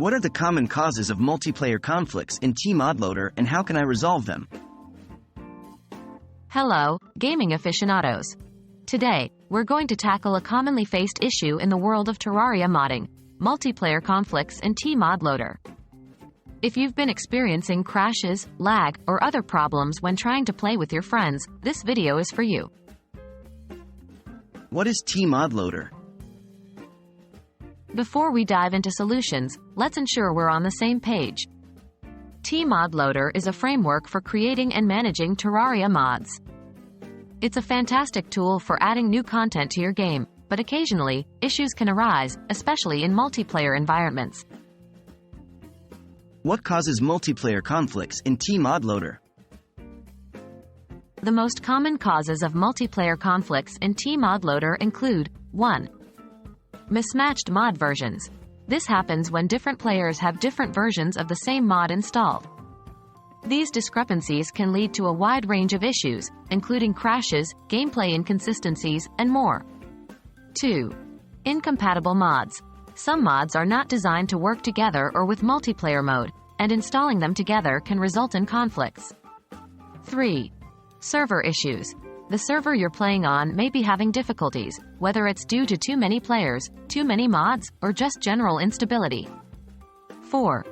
What are the common causes of multiplayer conflicts in tModLoader and how can I resolve them? Hello, gaming aficionados. Today, we're going to tackle a commonly faced issue in the world of Terraria modding: multiplayer conflicts in tModLoader. If you've been experiencing crashes, lag, or other problems when trying to play with your friends, this video is for you. What is tModLoader? Before we dive into solutions, let's ensure we're on the same page. tModLoader is a framework for creating and managing Terraria mods. It's a fantastic tool for adding new content to your game, but occasionally, issues can arise, especially in multiplayer environments. What causes multiplayer conflicts in tModLoader? The most common causes of multiplayer conflicts in tModLoader include 1. Mismatched mod versions. This happens when different players have different versions of the same mod installed. These discrepancies can lead to a wide range of issues, including crashes, gameplay inconsistencies, and more. 2. Incompatible mods. Some mods are not designed to work together or with multiplayer mode, and installing them together can result in conflicts. 3. Server issues. The server you're playing on may be having difficulties, whether it's due to too many players, too many mods, or just general instability. 4.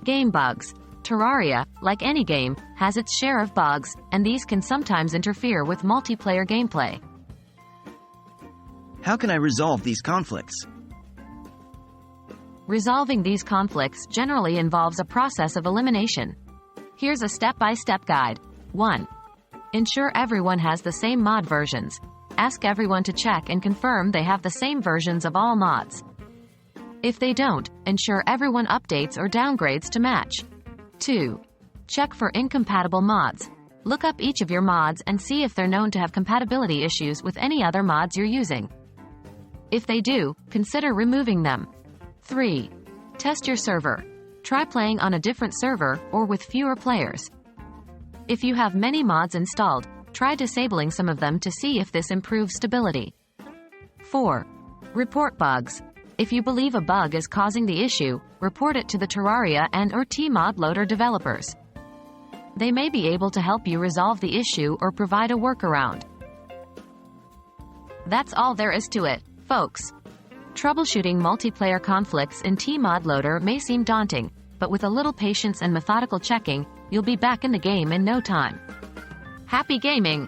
Game bugs. Terraria, like any game, has its share of bugs, and these can sometimes interfere with multiplayer gameplay. How can I resolve these conflicts? Resolving these conflicts generally involves a process of elimination. Here's a step-by-step guide. 1. Ensure everyone has the same mod versions. Ask everyone to check and confirm they have the same versions of all mods. If they don't, ensure everyone updates or downgrades to match. 2. Check for incompatible mods. Look up each of your mods and see if they're known to have compatibility issues with any other mods you're using. If they do, consider removing them. 3. Test your server. Try playing on a different server or with fewer players. If you have many mods installed, try disabling some of them to see if this improves stability. 4. Report bugs. If you believe a bug is causing the issue, report it to the Terraria and/or tModLoader developers. They may be able to help you resolve the issue or provide a workaround. That's all there is to it, folks. Troubleshooting multiplayer conflicts in tModLoader may seem daunting, but with a little patience and methodical checking, you'll be back in the game in no time. Happy gaming!